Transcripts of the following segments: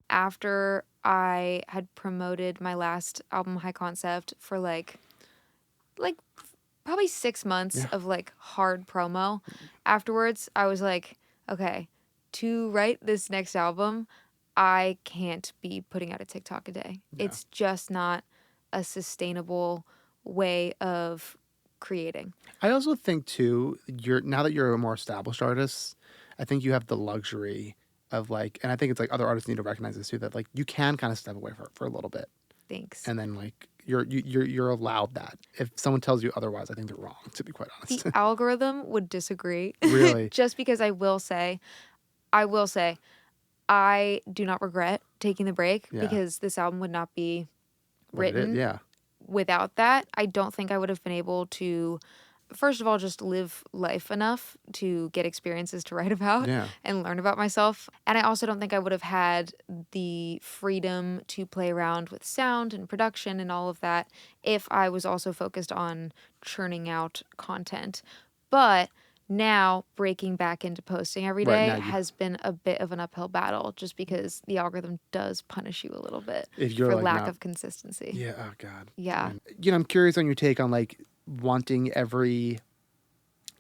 After I had promoted my last album, High Concept, for like probably 6 months Yeah. of like hard promo, afterwards I was like, okay, to write this next album, I can't be putting out a TikTok a day. Yeah. It's just not a sustainable way of creating. I also think too, now that you're a more established artist, I think you have the luxury of like, and I think it's like other artists need to recognize this too, that like you can kind of step away for a little bit, Thanks. and then like you're allowed that. If someone tells you otherwise, I think they're wrong. To be quite The honest. algorithm would disagree. Really? Just because I will say, I do not regret taking the break Yeah. because this album would not be What it is? written Yeah. without that. I don't think I would have been able to, first of all, just live life enough to get experiences to write about Yeah. and learn about myself. And I also don't think I would have had the freedom to play around with sound and production and all of that if I was also focused on churning out content. But now breaking back into posting every Right, day now you- has been a bit of an uphill battle just because the algorithm does punish you a little bit If you're for like lack not, of consistency. yeah. Oh God. Yeah. And, I'm curious on your take on like wanting every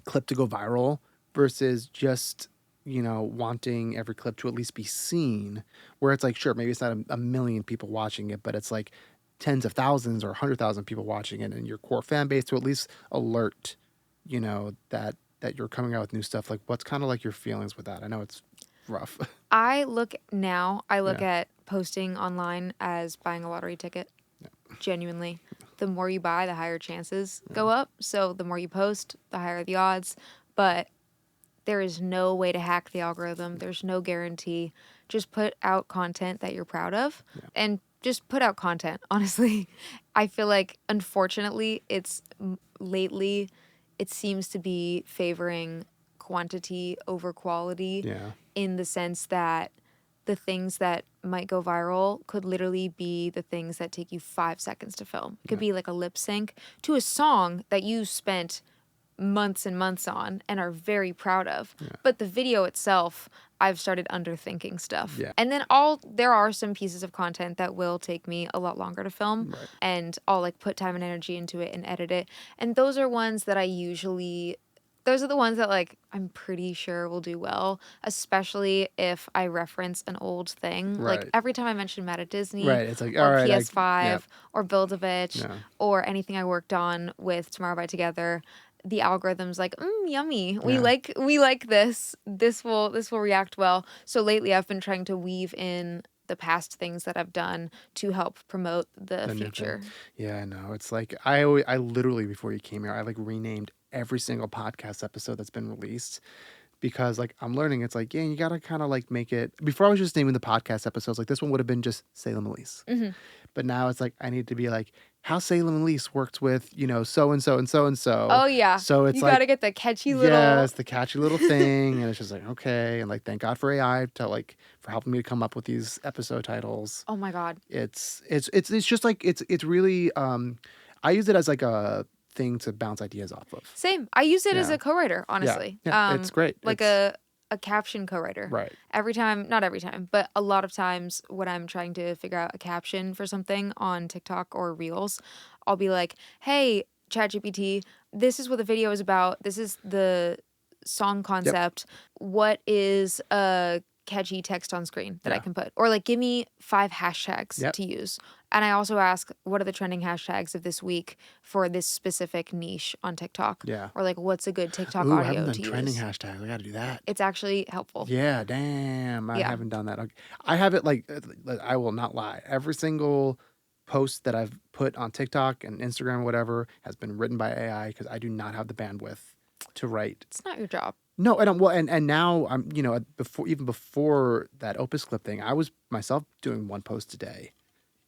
clip to go viral versus just wanting every clip to at least be seen, where it's like, sure, maybe it's not a million people watching it, but it's like tens of thousands or 100,000 people watching it, and your core fan base to at least alert that you're coming out with new stuff. Like, what's kind of like your feelings with that? I know it's rough. I look Yeah. at posting online as buying a lottery ticket. Genuinely. The more you buy, the higher chances go up. So the more you post, the higher the odds. But there is no way to hack the algorithm. There's no guarantee. Just put out content that you're proud of and just put out content. Honestly, I feel like, unfortunately, lately, it seems to be favoring quantity over quality Yeah. in the sense that the things that might go viral could literally be the things that take you 5 seconds to film. It could be like a lip sync to a song that you spent months and months on and are very proud of. But the video itself, I've started underthinking stuff. Yeah. And then there are some pieces of content that will take me a lot longer to film, Right. and I'll like put time and energy into it and edit it. And those are ones that those are the ones that like I'm pretty sure will do well, especially if I reference an old thing. Like Right. every time I mention Mad at Disney Right. It's like, or all right, PS5 yep. or Build-A-Bitch Yeah. or anything I worked on with Tomorrow by Together, the algorithm's like, yummy. We Yeah. like this. This will react well. So lately I've been trying to weave in the past things that I've done to help promote the new future. thing. Yeah, I know. It's like I literally, before you came here, I like renamed every single podcast episode that's been released, because like I'm learning, it's like, yeah, you gotta kind of like make it. Before I was just naming the podcast episodes, like this one would have been just Salem Ilese. Mm-hmm. But now it's like I need to be like how Salem Ilese worked with so and so and so and so. Oh yeah. So it's you like, gotta get the catchy little. yes, the catchy little thing, and it's just like, okay, and like thank God for AI for helping me to come up with these episode titles. Oh my God. It's just like it's really I use it as like a thing to bounce ideas off of. Same. I use it as Yeah. a co-writer, honestly. Yeah, it's great. Like It's- a caption co-writer. Right. Not every time, but a lot of times when I'm trying to figure out a caption for something on TikTok or Reels, I'll be like, hey, ChatGPT, this is what the video is about. This is the song concept. What is a catchy text on screen that I can put? Or like, give me 5 hashtags to use. And I also ask, what are the trending hashtags of this week for this specific niche on TikTok? Yeah. Or like, what's a good TikTok Ooh, I audio haven't to done trending use? hashtags. I got to do that. It's actually helpful. Yeah, damn. I Yeah. haven't done that. I have it like I will not lie. Every single post that I've put on TikTok and Instagram or whatever has been written by AI, because I do not have the bandwidth to write. It's not your job. No, and now I'm before that Opus Clip thing, I was myself doing one post a day.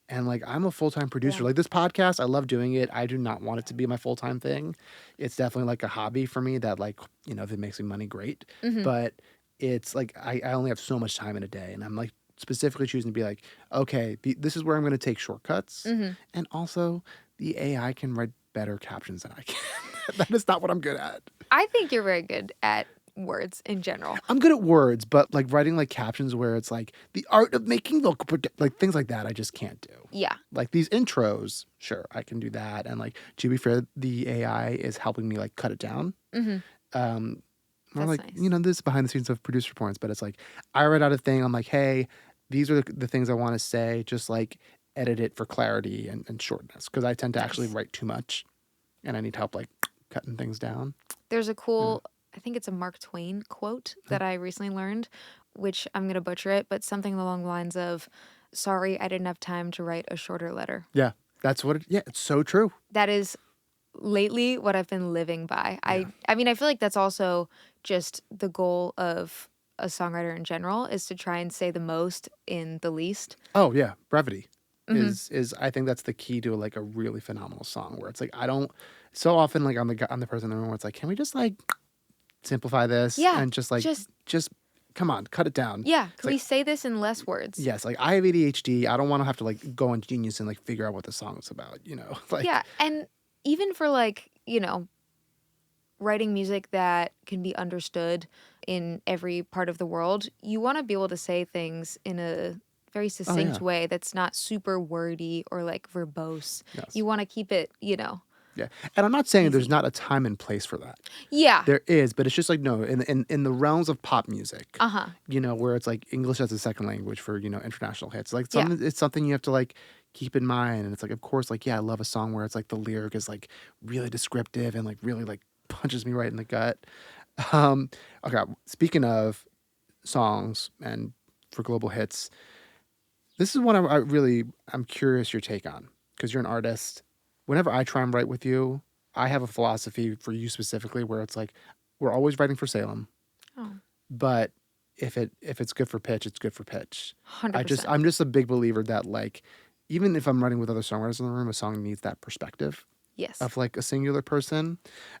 And like I'm a full-time producer. Yeah. Like this podcast, I love doing it. I do not want it to be my full-time thing. It's definitely like a hobby for me that like, if it makes me money, great. Mm-hmm. But it's like I only have so much time in a day, and I'm like specifically choosing to be like, okay, this is where I'm going to take shortcuts. Mm-hmm. And also the AI can write better captions than I can. That is not what I'm good at. I think you're very good at words in general. I'm good at words, but like writing like captions where it's like the art of making local like things like that I just can't do. Yeah. Like these intros, sure, I can do that. And like to be fair, the AI is helping me like cut it down. Mm-hmm. Um more That's like, nice. this is behind the scenes of producer reports, but it's like I write out a thing, I'm like, hey, these are the things I want to say, just like edit it for clarity and shortness. Because I tend to actually Nice. write too much and I need help like cutting things down. There's a Yeah. cool, I think it's a Mark Twain quote that I recently learned, which I'm going to butcher it, but something along the lines of, sorry, I didn't have time to write a shorter letter. Yeah. That's what yeah, it's so true. That is lately what I've been living by. Yeah. I mean, I feel like that's also just the goal of a songwriter in general is to try and say the most in the least. Oh yeah, brevity Hmm. is I think that's the key to like a really phenomenal song where it's like I don't so often like I'm the person in the room where it's like can we just like simplify this Yeah, and just like just just come on cut it down. yeah. It's Can like we say this in less words? yes, like I have ADHD. I don't want to have to like go on Genius and like figure out what the song is about. Like Yeah, and even for like writing music that can be understood in every part of the world, you want to be able to say things in a very oh succinct yeah, way that's not super wordy or like verbose. yes, You want to keep it, yeah. And I'm not saying there's easy. not a time and place for that. Yeah. There is, but it's just like no, in the realms of pop music, Uh-huh. where it's like English as a second language for, international hits. Like Yeah. it's something you have to like keep in mind. And it's like of course, like, yeah, I love a song where it's like the lyric is like really descriptive and like really like punches me right in the gut. Um okay, speaking of songs and for global hits, this is one I'm curious your take on because you're an artist. Whenever I try and write with you, I have a philosophy for you specifically where it's like we're always writing for Salem, Oh, but if it's good for pitch, it's good for pitch. 100%. I'm just a big believer that like even if I'm writing with other songwriters in the room, a song needs that perspective Yes. of like a singular person.